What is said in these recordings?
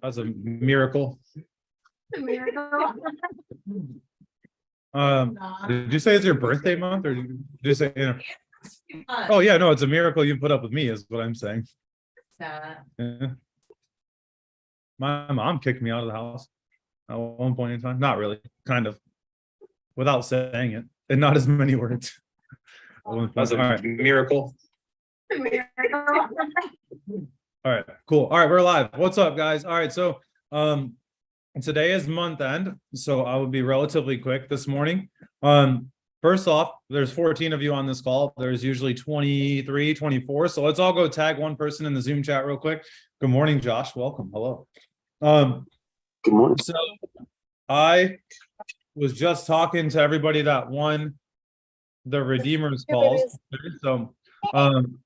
That's a miracle. Did you say it's your birthday month, or did you say? Oh yeah, no, it's a miracle you put up with me, is what I'm saying. Yeah. My mom kicked me out of the house at one point in time. Not really, kind of, without saying it, and not as many words. That's a miracle. All right, cool. All right, we're live. What's up, guys? All right, so today is month end, so I will be relatively quick this morning. First off, there's 14 of you on this call. There's usually 23, 24. So let's all go tag one person in the Zoom chat real quick. Good morning, Josh. Welcome. Hello. Good morning. So I was just talking to everybody that won the Redeemers calls. So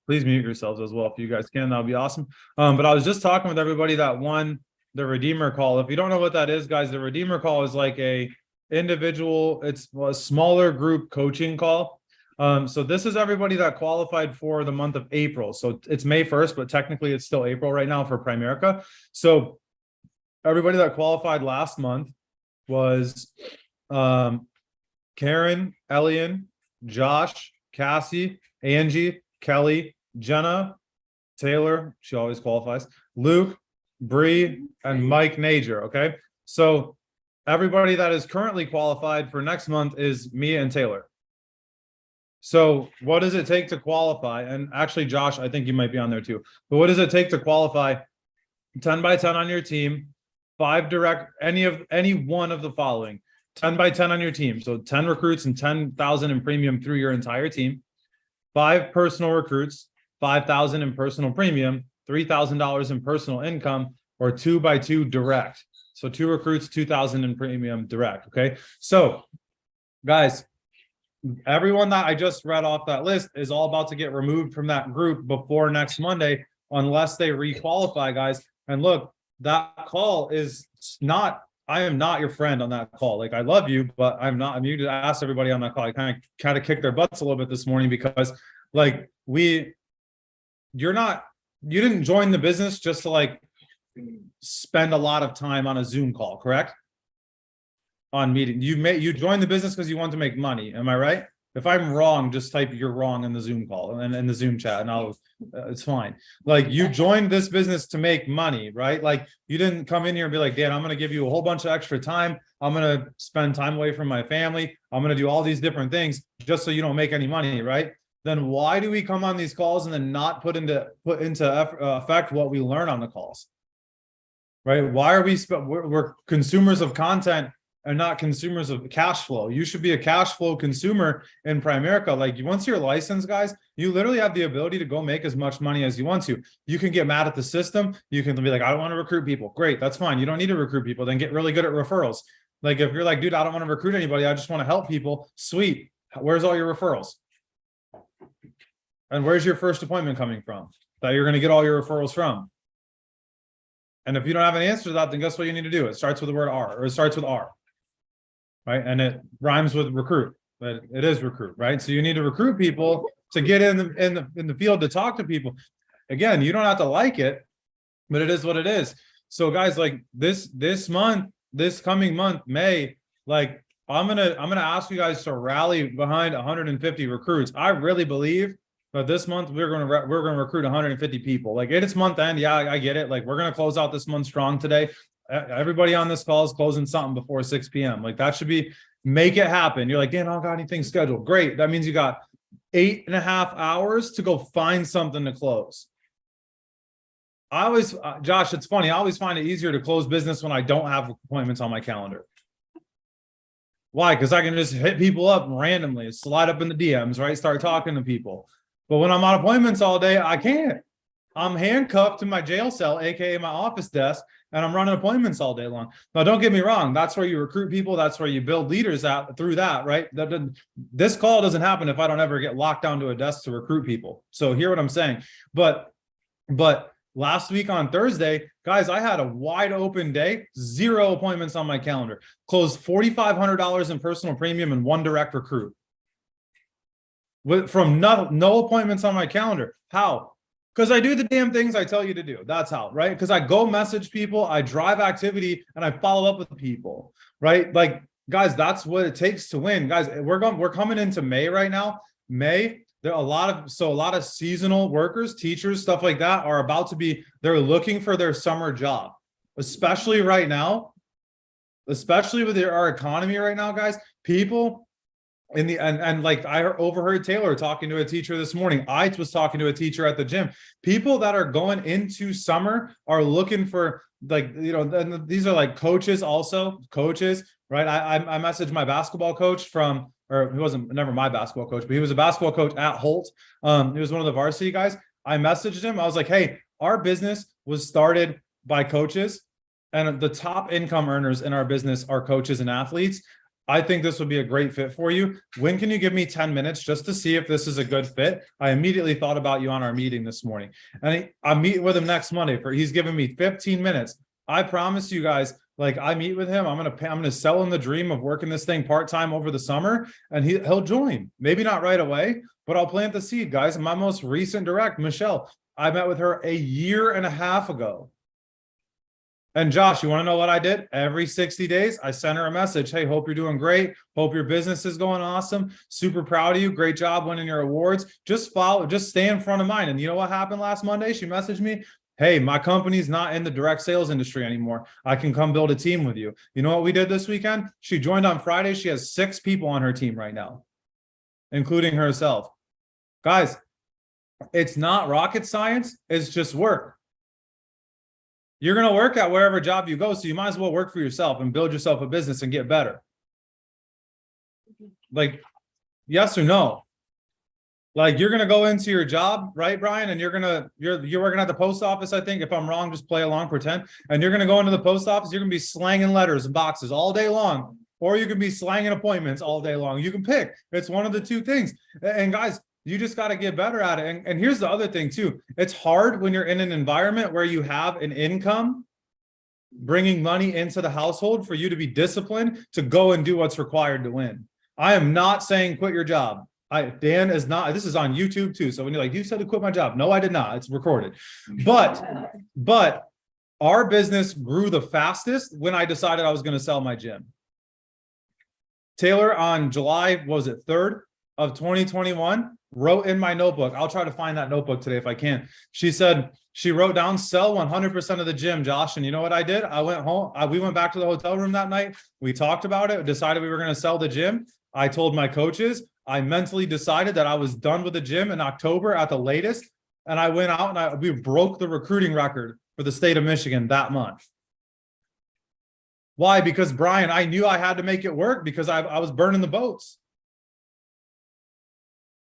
please mute yourselves as well if you guys can. That would be awesome. But I was just talking with everybody that won the Redeemer call. If you don't know what that is, guys, the Redeemer call is like a individual, it's a smaller group coaching call. So this is everybody that qualified for the month of April. So it's May 1st, but technically it's still April right now for Primerica. So everybody that qualified last month was Karen, Elian, Josh, Cassie, Angie, Kelly, Jenna, Taylor, she always qualifies, Luke, Bree, and Mike Nager. Okay, so everybody that is currently qualified for next month is me and Taylor. So what does it take to qualify? And actually, Josh, I think you might be on there too. But what does it take to qualify? 10 by 10 on your team, 5 direct, any one of the following. 10 by 10 on your team. So 10 recruits and 10,000 in premium through your entire team. 5 personal recruits, 5,000 in personal premium, $3,000 in personal income, or 2 by 2 direct. So 2 recruits, 2,000 in premium direct. Okay. So guys, everyone that I just read off that list is all about to get removed from that group before next Monday, unless they requalify, guys. And look, that call is not, I am not your friend on that call. Like, I love you, but I'm not. I mean, you to ask everybody on that call. I kind of kicked their butts a little bit this morning because, like, you didn't join the business just to like spend a lot of time on a Zoom call, correct? On meeting, you joined the business because you want to make money. Am I right? If I'm wrong, just type "you're wrong" in the Zoom call and in the Zoom chat, and it's fine. Like, you joined this business to make money, right? Like, you didn't come in here and be like, Dan, I'm going to give you a whole bunch of extra time. I'm going to spend time away from my family. I'm going to do all these different things just so you don't make any money, right? Then why do we come on these calls and then not put into effect what we learn on the calls? Right? Why are we're consumers of content and not consumers of cash flow? You should be a cash flow consumer in Primerica. Like, once you're licensed, guys, you literally have the ability to go make as much money as you want to. You can get mad at the system. You can be like, I don't want to recruit people. Great, that's fine. You don't need to recruit people. Then get really good at referrals. Like, if you're like, dude, I don't want to recruit anybody, I just want to help people. Sweet. Where's all your referrals? And where's your first appointment coming from that you're going to get all your referrals from? And if you don't have an answer to that, then guess what you need to do? It starts with the word R, or it starts with R. Right? And it rhymes with recruit, but it is recruit, right? So you need to recruit people to get in the field to talk to people. Again, you don't have to like it, but it is what it is. So guys, like this coming month, May, like I'm gonna ask you guys to rally behind 150 recruits. I really believe that this month we're gonna recruit 150 people. Like, it's month end, yeah, I get it. Like, we're gonna close out this month strong today. Everybody on this call is closing something before 6 p.m. Like, that should be, make it happen. You're like, Dan, I don't got anything scheduled. Great. That means you got 8.5 hours to go find something to close. I always, Josh, it's funny. I always find it easier to close business when I don't have appointments on my calendar. Why? Because I can just hit people up randomly, slide up in the DMs, right? Start talking to people. But when I'm on appointments all day, I can't. I'm handcuffed to my jail cell, aka my office desk, and I'm running appointments all day long. Now, don't get me wrong. That's where you recruit people. That's where you build leaders out through that, right? This call doesn't happen if I don't ever get locked down to a desk to recruit people. So hear what I'm saying. But last week on Thursday, guys, I had a wide open day, 0 appointments on my calendar, closed $4,500 in personal premium and 1 direct recruit. From no appointments on my calendar. How? Because I do the damn things I tell you to do. That's how, right? Because I go message people, I drive activity, and I follow up with people, right? Like, guys, that's what it takes to win. Guys, we're coming into May right now. May, there are a lot of seasonal workers, teachers, stuff like that are about to be, they're looking for their summer job, especially right now, especially with our economy right now, guys. People in the and like I overheard Taylor talking to a teacher this morning. I was talking to a teacher at the gym. People that are going into summer are looking for, like, you know, and these are like coaches, also coaches, right? I messaged my basketball coach from, or he wasn't never my basketball coach, but he was a basketball coach at Holt. He was one of the varsity guys. I messaged him. I was like, hey, our business was started by coaches, and the top income earners in our business are coaches and athletes. I think this would be a great fit for you. When can you give me 10 minutes just to see if this is a good fit? I immediately thought about you on our meeting this morning, and I'm meeting with him next Monday he's giving me 15 minutes. I promise you guys, like, I meet with him, I'm going to sell him the dream of working this thing part-time over the summer, and he'll join. Maybe not right away, but I'll plant the seed, guys. My most recent direct, Michelle, I met with her a year and a half ago. And Josh, you want to know what I did? Every 60 days, I sent her a message. Hey, hope you're doing great. Hope your business is going awesome. Super proud of you. Great job winning your awards. Just stay in front of mine. And you know what happened last Monday? She messaged me. Hey, my company's not in the direct sales industry anymore. I can come build a team with you. You know what we did this weekend? She joined on Friday. She has 6 people on her team right now, including herself. Guys, it's not rocket science. It's just work. You're going to work at wherever job you go, so you might as well work for yourself and build yourself a business and get better. Like, yes or no? Like, you're going to go into your job, right, Brian? And you're working at the post office, I think. If I'm wrong, just play along, pretend. And you're going to go into the post office, you're going to be slanging letters and boxes all day long. Or you can be slanging appointments all day long. You can pick. It's one of the two things. And guys, you just got to get better at it. And here's the other thing too. It's hard when you're in an environment where you have an income bringing money into the household for you to be disciplined to go and do what's required to win. I am not saying quit your job. Dan is not, this is on YouTube too. So when you're like, you said to quit my job. No, I did not. It's recorded. But our business grew the fastest when I decided I was going to sell my gym. Taylor on July, what was it, 3rd of 2021, wrote in my notebook. I'll try to find that notebook today if I can. She said, she wrote down, sell 100% of the gym, Josh. And you know what I did? I went home. We went back to the hotel room that night. We talked about it, decided we were going to sell the gym. I told my coaches, I mentally decided that I was done with the gym in October at the latest. And I went out and we broke the recruiting record for the state of Michigan that month. Why? Because Brian, I knew I had to make it work because I was burning the boats.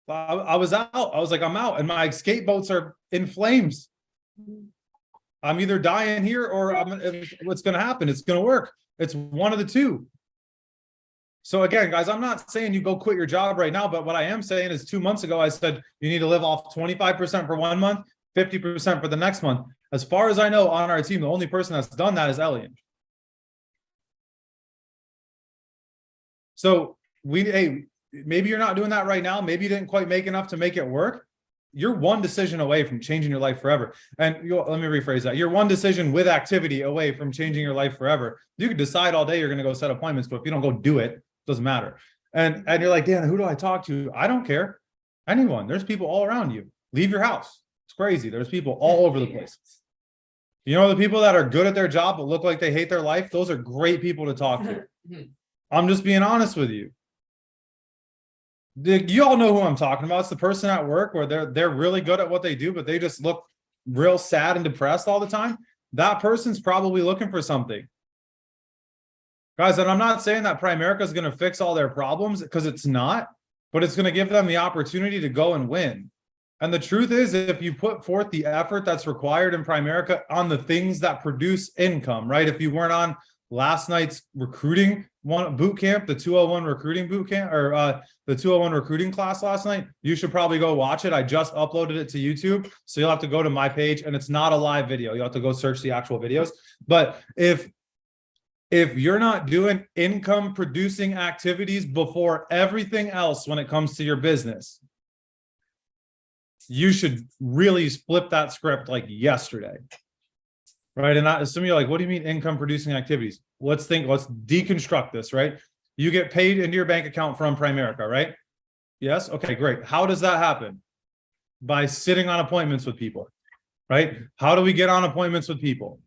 I was out. I was like, I'm out. And my skate boats are in flames. I'm either dying here or what's going to happen? It's going to work. It's one of the two. So again, guys, I'm not saying you go quit your job right now, but what I am saying is 2 months ago, I said you need to live off 25% for 1 month, 50% for the next month. As far as I know, on our team, the only person that's done that is Elliot. So maybe you're not doing that right now. Maybe you didn't quite make enough to make it work. You're one decision away from changing your life forever. And let me rephrase that. You're one decision with activity away from changing your life forever. You can decide all day you're going to go set appointments, but if you don't go do it, it doesn't matter. And you're like, Dan, who do I talk to? I don't care. Anyone. There's people all around you. Leave your house. It's crazy. There's people all over the place. You know, the people that are good at their job but look like they hate their life, those are great people to talk to. I'm just being honest with you. You all know who I'm talking about. It's the person at work where they're really good at what they do, but they just look real sad and depressed all the time. That person's probably looking for something. Guys, and I'm not saying that Primerica is going to fix all their problems, because it's not, but it's going to give them the opportunity to go and win. And the truth is, if you put forth the effort that's required in Primerica on the things that produce income, right? If you weren't on last night's recruiting boot camp, the 201 recruiting boot camp, or the 201 recruiting class last night, you should probably go watch it. I just uploaded it to YouTube, so you'll have to go to my page, and it's not a live video. You'll have to go search the actual videos. But if you're not doing income producing activities before everything else when it comes to your business, you should really flip that script like yesterday. Right. And some of you are like, what do you mean income producing activities? Let's deconstruct this, right? You get paid into your bank account from Primerica, right? Yes. Okay, great. How does that happen? By sitting on appointments with people, right? How do we get on appointments with people?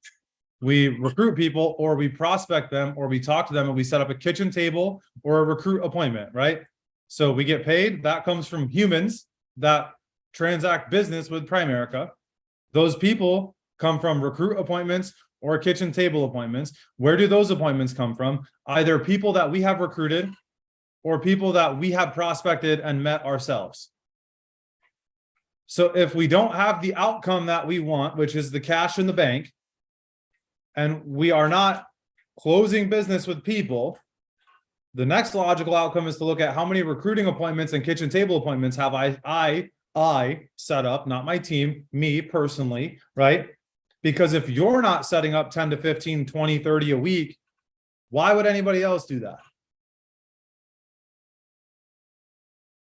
We recruit people, or we prospect them, or we talk to them, and we set up a kitchen table or a recruit appointment, right? So we get paid. That comes from humans that transact business with Primerica. Those people come from recruit appointments or kitchen table appointments. Where do those appointments come from? Either people that we have recruited or people that we have prospected and met ourselves. So if we don't have the outcome that we want, which is the cash in the bank, and we are not closing business with people, the next logical outcome is to look at how many recruiting appointments and kitchen table appointments have I set up, not my team, me personally, right? Because if you're not setting up 10 to 15, 20, 30 a week, why would anybody else do that?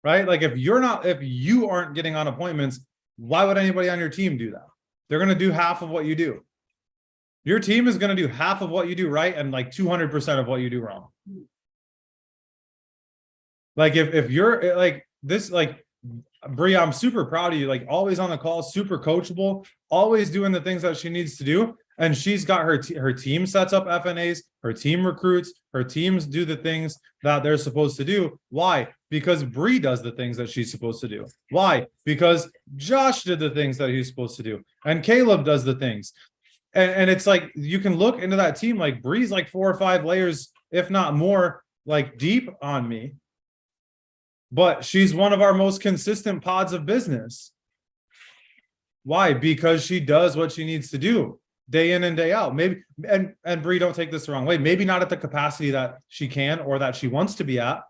Right? Like if you aren't getting on appointments, why would anybody on your team do that? They're going to do half of what you do. Your team is going to do half of what you do right and like 200% of what you do wrong. Like if you're like this, like Bree, I'm super proud of you, like always on the call, super coachable, always doing the things that she needs to do. And she's got her team sets up FNAs, her team recruits, her teams do the things that they're supposed to do. Why? Because Bree does the things that she's supposed to do. Why? Because Josh did the things that he's supposed to do. And Caleb does the things. And it's like, you can look into that team, like Bree's like 4 or 5 layers, if not more, like deep on me. But she's one of our most consistent pods of business. Why? Because she does what she needs to do day in and day out. Maybe, and Bree, don't take this the wrong way, maybe not at the capacity that she can or that she wants to be at,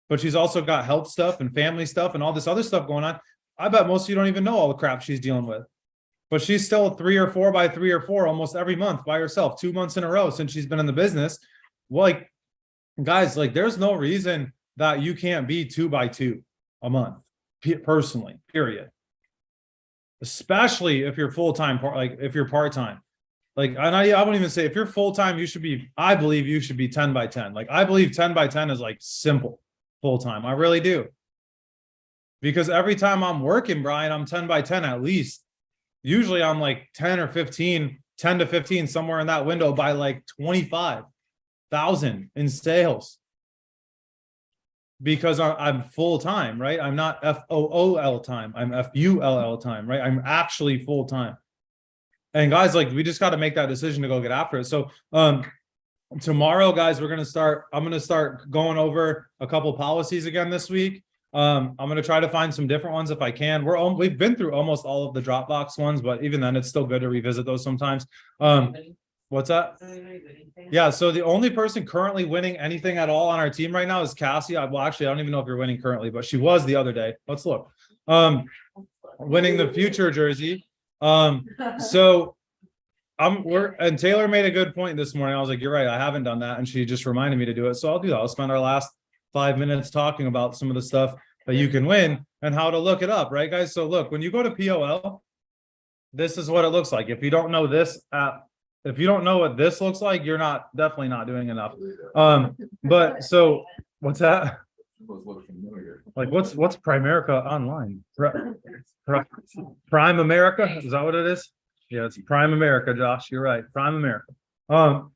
but she's also got health stuff and family stuff and all this other stuff going on. I bet most of you don't even know all the crap she's dealing with. But she's still 3 or 4 by 3 or 4 almost every month by herself, 2 months in a row since she's been in the business. Well, like, guys, like there's no reason that you can't be 2 by 2 a month, personally, period. Especially if you're full-time, like if you're part-time. Like, I won't even say if you're full-time, I believe you should be 10 by 10. Like, I believe 10 by 10 is like simple full-time. I really do. Because every time I'm working, Brian, I'm 10 by 10 at least. Usually I'm like 10 or 15, 10 to 15, somewhere in that window by like 25,000 in sales. Because I'm full time, right? I'm not FOOL time. I'm FULL time, right? I'm actually full time. And guys, like, we just got to make that decision to go get after it. So tomorrow, guys, I'm going to start going over a couple policies again this week. I'm going to try to find some different ones if I can. We've been through almost all of the Dropbox ones, but even then it's still good to revisit those sometimes. What's that? Yeah, so the only person currently winning anything at all on our team right now is Cassie. Well, actually, I don't even know if you're winning currently, but she was the other day. Let's look. Winning the future jersey. And Taylor made a good point this morning. I was like, you're right, I haven't done that. And she just reminded me to do it. So I'll do that. I'll spend our last 5 minutes talking about some of the stuff that you can win and how to look it up, right, guys? So look, when you go to POL, this is what it looks like. If you don't know this app, if you don't know what this looks like, you're definitely not doing enough. But so what's that? Like what's Primerica online? Prime America? Is that what it is? Yeah, it's Prime America, Josh. You're right. Prime America. Oh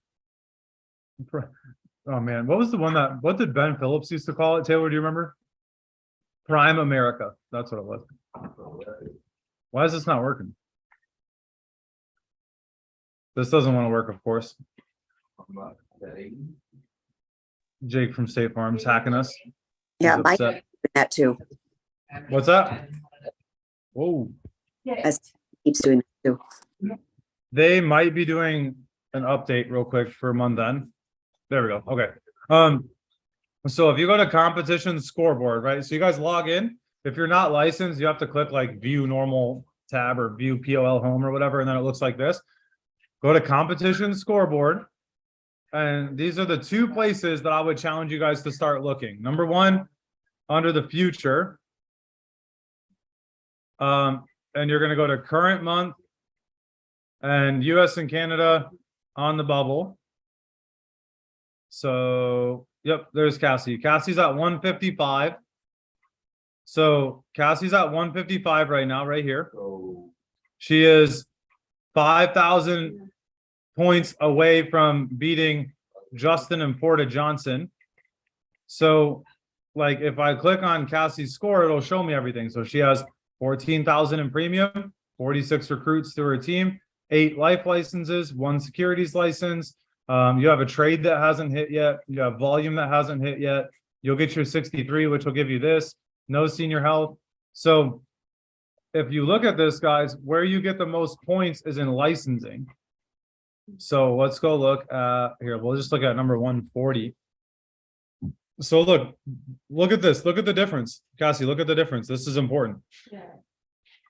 man, what did Ben Phillips used to call it? Taylor, do you remember? Prime America. That's what it was. Why is this not working? This doesn't want to work, of course. Jake from State Farm's hacking us. Yeah, Mike did that too. What's that? Whoa. As keeps doing that too. They might be doing an update real quick for month end. There we go. Okay. So if you go to competition scoreboard, right? So you guys log in. If you're not licensed, you have to click like view normal tab or view POL home or whatever, and then it looks like this. Go to competition scoreboard. And these are the 2 places that I would challenge you guys to start looking. Number 1, under the future. And you're gonna go to current month and US and Canada on the bubble. So, yep, there's Cassie. Cassie's at 155. So Cassie's at 155 right now, right here. She is 5,000 points away from beating Justin and Porta Johnson. So, like, if I click on Cassie's score, it'll show me everything. So she has 14,000 in premium, 46 recruits through her team, 8 life licenses, 1 securities license. You have a trade that hasn't hit yet. You have volume that hasn't hit yet. You'll get your 63, which will give you this. No senior health. So if you look at this, guys, where you get the most points is in licensing. So let's go look at here. We'll just look at number 140. So look at this. Look at the difference. Cassie, look at the difference. This is important. Yeah.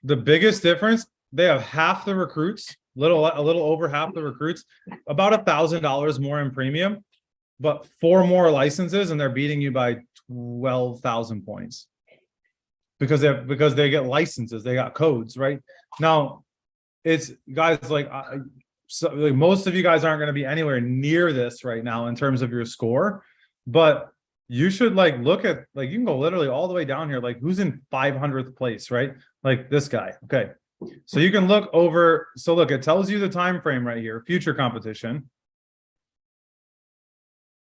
The biggest difference, they have half the recruits, a little over half the recruits, about $1,000 more in premium, but 4 more licenses, and they're beating you by 12,000 points. Because they get licenses, they got codes, right? Now, it's guys like most of you guys aren't going to be anywhere near this right now in terms of your score, but you should like look at like you can go literally all the way down here, like who's in 500th place, right? Like this guy. Okay, so you can look over. So look, it tells you the time frame right here. Future competition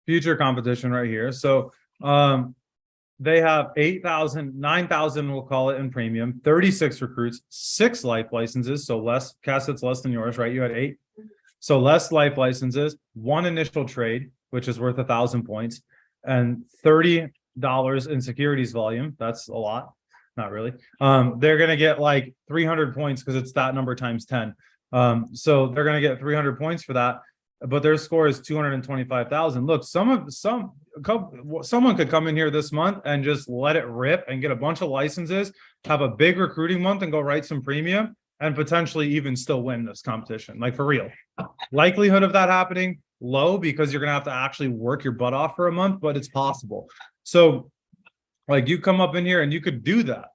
right here. So they have 8,000, 9,000, we'll call it in premium, 36 recruits, 6 life licenses. So less, Cassett's less than yours, right? You had 8. So less life licenses, 1 initial trade, which is worth 1,000 points, and $30 in securities volume. That's a lot. Not really. They're going to get like 300 points because it's that number times 10. So they're going to get 300 points for that. But their score is 225,000. Look, someone could come in here this month and just let it rip and get a bunch of licenses, have a big recruiting month and go write some premium and potentially even still win this competition. Like for real. Likelihood of that happening low because you're going to have to actually work your butt off for a month, but it's possible. So like you come up in here and you could do that.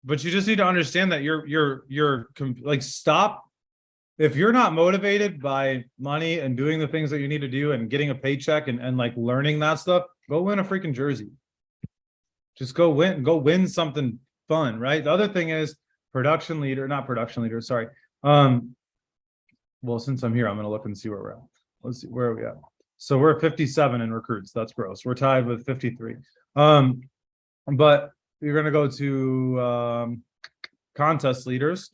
But you just need to understand that you're like stop. If you're not motivated by money and doing the things that you need to do and getting a paycheck and like learning that stuff, go win a freaking jersey. Just go win something fun, right? The other thing is not production leader, sorry. Well, since I'm here, I'm going to look and see where we're at. Let's see, where are we at? So we're 57 in recruits. That's gross. We're tied with 53. But you're going to go to contest leaders.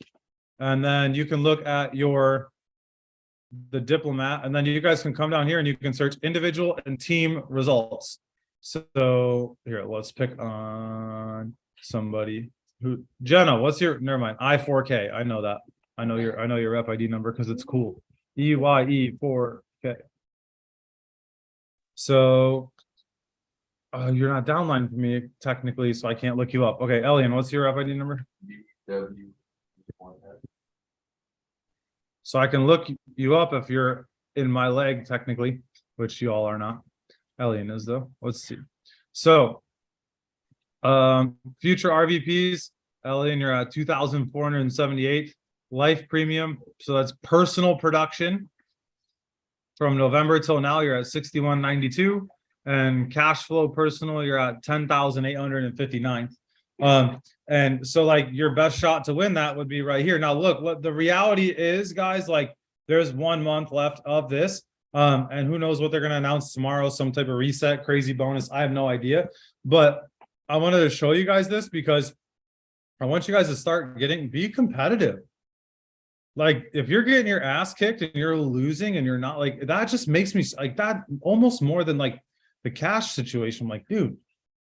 And then you can look at the diplomat, and then you guys can come down here and you can search individual and team results. So here, let's pick on somebody who Jenna, what's your never mind. I4K. I know that. I know your rep ID number because it's cool. EYE4K. So you're not downline for me technically, so I can't look you up. Okay, Elian, what's your rep ID number? So I can look you up if you're in my leg, technically, which you all are not. Elian is though. Let's see. So future RVPs, Elian, you're at 2,478 life premium. So that's personal production. From November till now, you're at 6,192. And cash flow personal, you're at 10,859. And so like your best shot to win that would be right here. Now look, what the reality is, guys, like there's 1 month left of this. And who knows what they're going to announce tomorrow, some type of reset, crazy bonus. I have no idea, but I wanted to show you guys this because I want you guys to be competitive. Like if you're getting your ass kicked and you're losing and you're not like, that just makes me like that almost more than like the cash situation. I'm like, dude,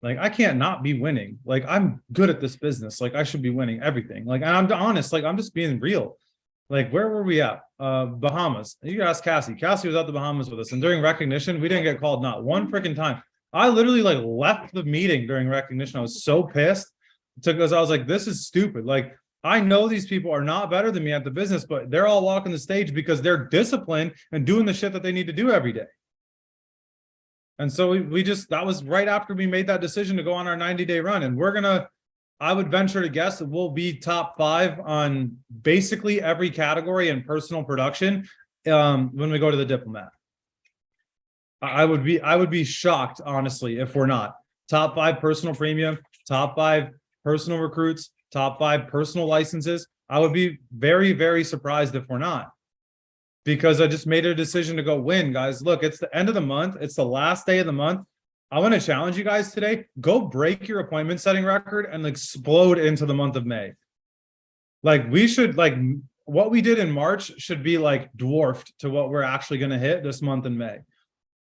like I can't not be winning. Like I'm good at this business. Like I should be winning everything. Like, and I'm honest, like I'm just being real. Like where were we at? Bahamas. You can ask Cassie. Cassie was at the Bahamas with us. And during recognition, we didn't get called not one freaking time. I literally like left the meeting during recognition. I was so pissed because I was like, this is stupid. Like I know these people are not better than me at the business, but they're all walking the stage because they're disciplined and doing the shit that they need to do every day. And so we just, that was right after we made that decision to go on our 90-day run. And we're going to I would venture to guess that we'll be top 5 on basically every category in personal production when we go to the diplomat. I would be shocked, honestly, if we're not. Top 5 personal premium, top 5 personal recruits, top 5 personal licenses. I would be very, very surprised if we're not. Because I just made a decision to go win, guys. Look, it's the end of the month. It's the last day of the month. I want to challenge you guys today. Go break your appointment setting record and explode into the month of May. Like we should, like what we did in March should be like dwarfed to what we're actually going to hit this month in May,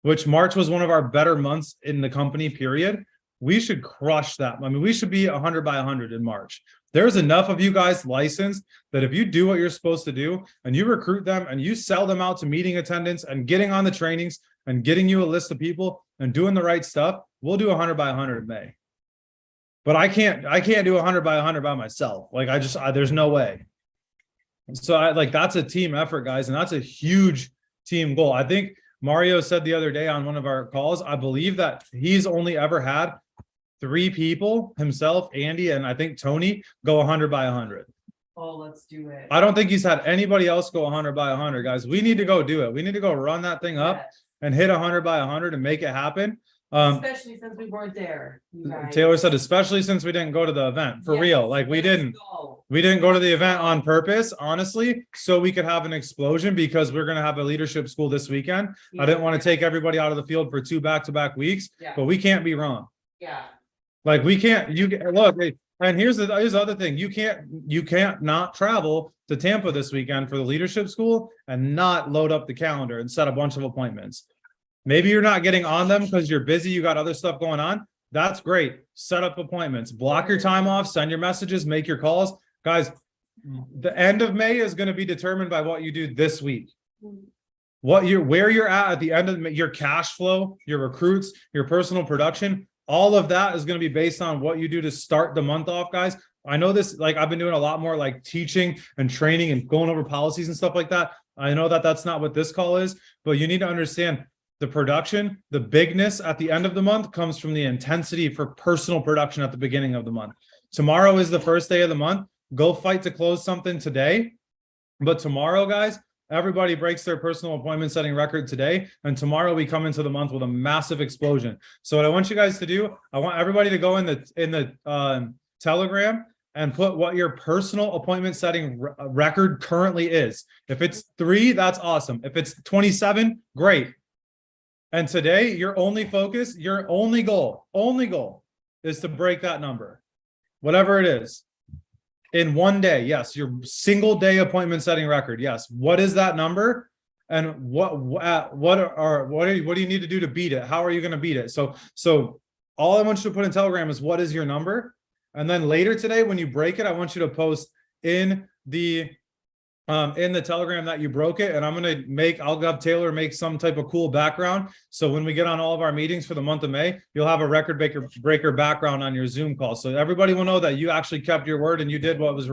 which March was one of our better months in the company period. We should crush that. I mean, we should be 100 by 100 in March. There's enough of you guys licensed that if you do what you're supposed to do and you recruit them and you sell them out to meeting attendants and getting on the trainings and getting you a list of people and doing the right stuff, we'll do 100 by 100 in May. But I can't do 100 by 100 by myself. Like there's no way. So that's a team effort, guys. And that's a huge team goal. I think Mario said the other day on one of our calls, I believe that he's only ever had 3 people, himself, Andy, and I think Tony, go 100 by 100. Oh, let's do it. I don't think he's had anybody else go 100 by 100, guys. We need to go do it. We need to go run that thing up and hit 100 by 100 and make it happen. Especially since we weren't there. You guys. Taylor said, especially since we didn't go to the event for real. Like we didn't go to the event on purpose, honestly, so we could have an explosion because we're going to have a leadership school this weekend. I didn't want to take everybody out of the field for 2 back-to-back weeks, but we can't be wrong. Yeah. Like we can't, look, and here's the other thing. You can't not travel to Tampa this weekend for the leadership school and not load up the calendar and set a bunch of appointments. Maybe you're not getting on them because you're busy. You got other stuff going on. That's great. Set up appointments, block your time off, send your messages, make your calls. Guys, the end of May is going to be determined by what you do this week. Where you're at the end of your cash flow, your recruits, your personal production, all of that is going to be based on what you do to start the month off, guys. I know this, like I've been doing a lot more like teaching and training and going over policies and stuff like that. I know that that's not what this call is, but you need to understand the production, the bigness at the end of the month comes from the intensity for personal production at the beginning of the month. Tomorrow is the first day of the month. Go fight to close something today. But tomorrow, guys, everybody breaks their personal appointment setting record today. And tomorrow we come into the month with a massive explosion. So what I want you guys to do, I want everybody to go in the Telegram and put what your personal appointment setting record currently is. If it's 3, that's awesome. If it's 27, great. And today, your only focus, your only goal is to break that number, whatever it is. In one day, yes, your single day appointment setting record. Yes. What is that number? And what do you need to do to beat it? How are you going to beat it? So all I want you to put in Telegram is what is your number? And then later today, when you break it, I want you to post in the Telegram that you broke it. And I'll have Taylor make some type of cool background. So when we get on all of our meetings for the month of May, you'll have a record breaker background on your Zoom call. So everybody will know that you actually kept your word and you did what was